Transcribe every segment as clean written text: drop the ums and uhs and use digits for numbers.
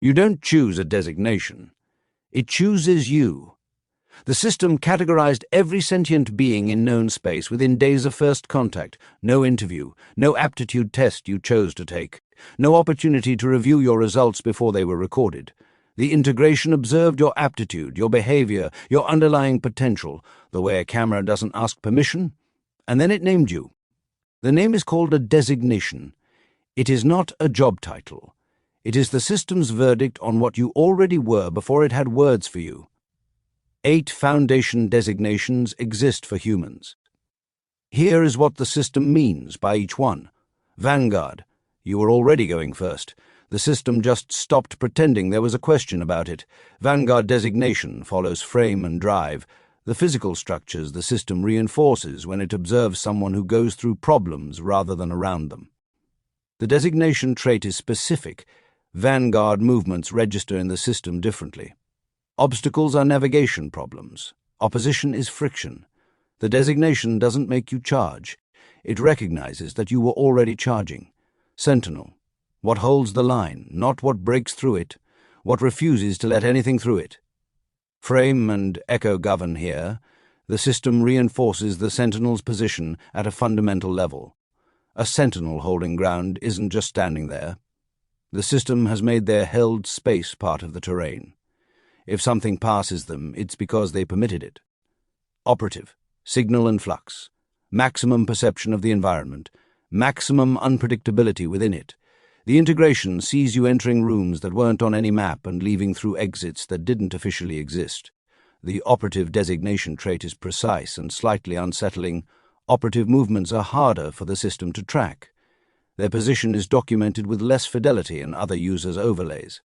You don't choose a designation. It chooses you. The system categorized every sentient being in known space within days of first contact. No interview, no aptitude test you chose to take, no opportunity to review your results before they were recorded. The integration observed your aptitude, your behavior, your underlying potential, the way a camera doesn't ask permission, and then it named you. The name is called a designation. It is not a job title. It is the system's verdict on what you already were before it had words for you. 8 foundation designations exist for humans. Here is what the system means by each one. Vanguard. You were already going first. The system just stopped pretending there was a question about it. Vanguard designation follows frame and drive, the physical structures the system reinforces when it observes someone who goes through problems rather than around them. The designation trait is specific. Vanguard movements register in the system differently. Obstacles are navigation problems. Opposition is friction. The designation doesn't make you charge. It recognizes that you were already charging. Sentinel. What holds the line, not what breaks through it, what refuses to let anything through it. Frame and echo govern here. The system reinforces the sentinel's position at a fundamental level. A sentinel holding ground isn't just standing there. The system has made their held space part of the terrain. If something passes them, it's because they permitted it. Operative, signal and flux, maximum perception of the environment, maximum unpredictability within it. The integration sees you entering rooms that weren't on any map and leaving through exits that didn't officially exist. The operative designation trait is precise and slightly unsettling. Operative movements are harder for the system to track. Their position is documented with less fidelity in other users' overlays.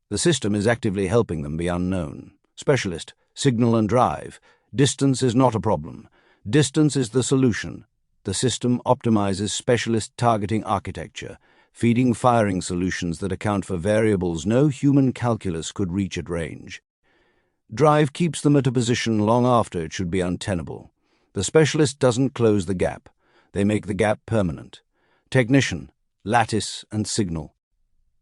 The system is actively helping them be unknown. Specialist, signal and drive. Distance is not a problem. Distance is the solution. The system optimizes specialist targeting architecture, feeding firing solutions that account for variables no human calculus could reach at range. Drive keeps them at a position long after it should be untenable. The specialist doesn't close the gap. They make the gap permanent. Technician, lattice and signal.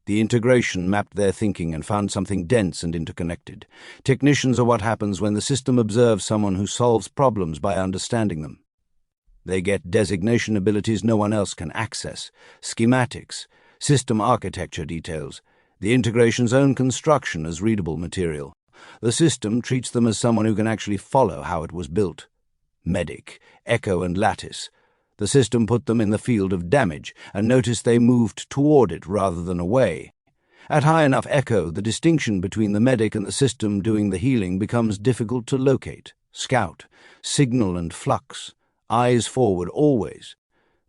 The integration mapped their thinking and found something dense and interconnected. Technicians are what happens when the system observes someone who solves problems by understanding them. They get designation abilities no one else can access, schematics, system architecture details, the integration's own construction as readable material. The system treats them as someone who can actually follow how it was built. Medic, echo and lattice. The system put them in the field of damage and noticed they moved toward it rather than away. At high enough echo, the distinction between the medic and the system doing the healing becomes difficult to locate. Scout, signal and flux. Eyes forward always.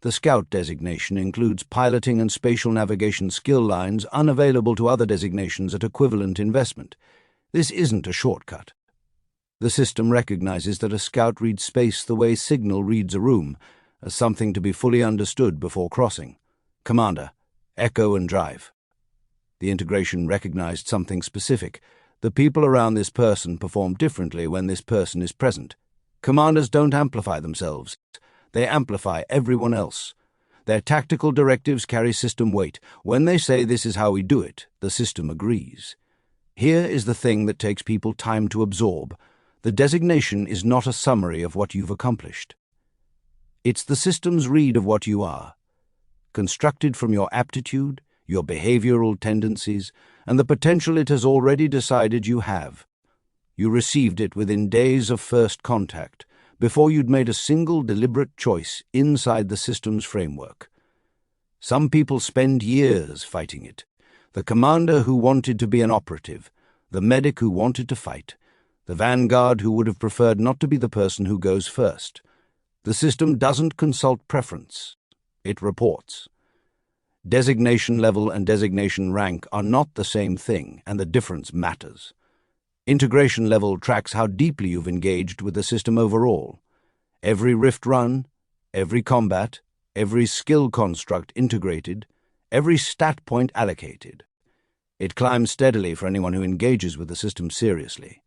The scout designation includes piloting and spatial navigation skill lines unavailable to other designations at equivalent investment. This isn't a shortcut. The system recognizes that a scout reads space the way signal reads a room, as something to be fully understood before crossing. Commander, echo and drive. The integration recognized something specific. The people around this person perform differently when this person is present. Commanders don't amplify themselves. They amplify everyone else. Their tactical directives carry system weight. When they say this is how we do it, the system agrees. Here is the thing that takes people time to absorb. The designation is not a summary of what you've accomplished. It's the system's read of what you are, constructed from your aptitude, your behavioral tendencies, and the potential it has already decided you have. You received it within days of first contact, before you'd made a single deliberate choice inside the system's framework. Some people spend years fighting it. The commander who wanted to be an operative, the medic who wanted to fight, the vanguard who would have preferred not to be the person who goes first. The system doesn't consult preference. It reports. Designation level and designation rank are not the same thing, and the difference matters. Integration level tracks how deeply you've engaged with the system overall. Every rift run, every combat, every skill construct integrated, every stat point allocated. It climbs steadily for anyone who engages with the system seriously.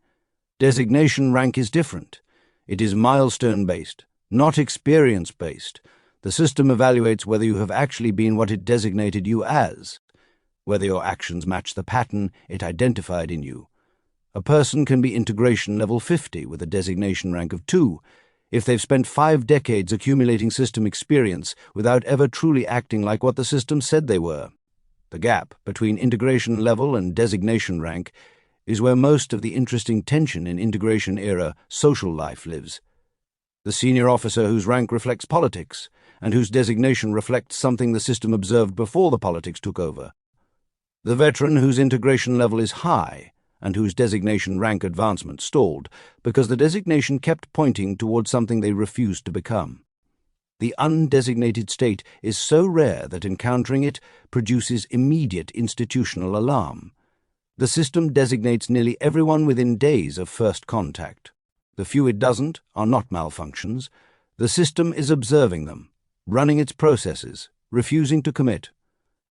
Designation rank is different. It is milestone-based, not experience-based. The system evaluates whether you have actually been what it designated you as. whether your actions match the pattern it identified in you. A person can be integration level 50 with a designation rank of 2 if they've spent 5 decades accumulating system experience without ever truly acting like what the system said they were. The gap between integration level and designation rank is where most of the interesting tension in integration-era social life lives. The senior officer whose rank reflects politics and whose designation reflects something the system observed before the politics took over. The veteran whose integration level is high and whose designation rank advancement stalled because the designation kept pointing towards something they refused to become. The undesignated state is so rare that encountering it produces immediate institutional alarm. The system designates nearly everyone within days of first contact. The few it doesn't are not malfunctions. The system is observing them, running its processes, refusing to commit.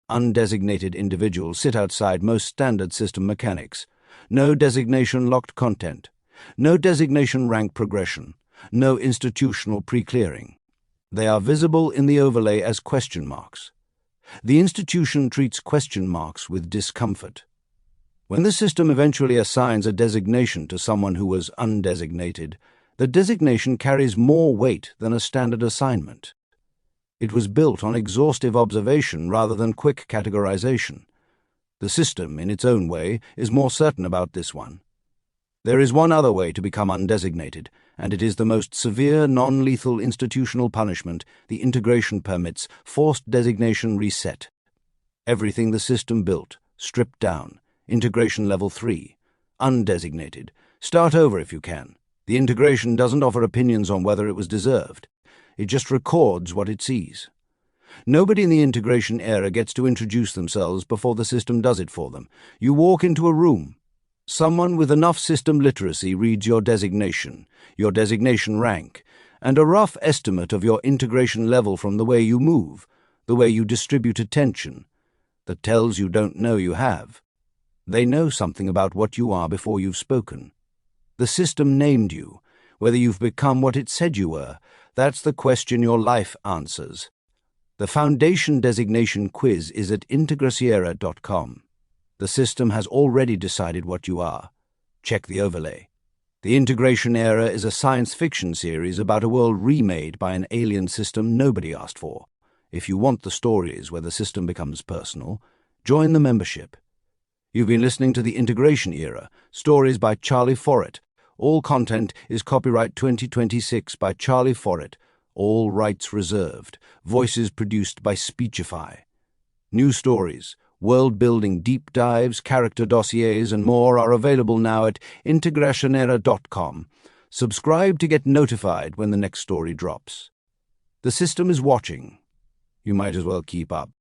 Undesignated individuals sit outside most standard system mechanics. No designation-locked content. No designation rank progression. No institutional pre-clearing. They are visible in the overlay as question marks. The institution treats question marks with discomfort. When the system eventually assigns a designation to someone who was undesignated, the designation carries more weight than a standard assignment. It was built on exhaustive observation rather than quick categorization. The system, in its own way, is more certain about this one. There is one other way to become undesignated, and it is the most severe non-lethal institutional punishment the integration permits: forced designation reset. Everything the system built, stripped down. Integration level 3. Undesignated. Start over if you can. The integration doesn't offer opinions on whether it was deserved. It just records what it sees. Nobody in the integration era gets to introduce themselves before the system does it for them. You walk into a room. Someone with enough system literacy reads your designation rank, and a rough estimate of your integration level from the way you move, the way you distribute attention, that tells you don't know you have. They know something about what you are before you've spoken. The system named you. Whether you've become what it said you were, that's the question your life answers. The Foundation Designation Quiz is at integraciera.com. The system has already decided what you are. Check the overlay. The Integration Era is a science fiction series about a world remade by an alien system nobody asked for. If you want the stories where the system becomes personal, join the membership. You've been listening to The Integration Era, stories by Charlie Follett. All content is copyright 2026 by Charlie Follett. All rights reserved. Voices produced by Speechify. New stories, world-building deep dives, character dossiers, and more are available now at integracionera.com. Subscribe to get notified when the next story drops. The system is watching. You might as well keep up.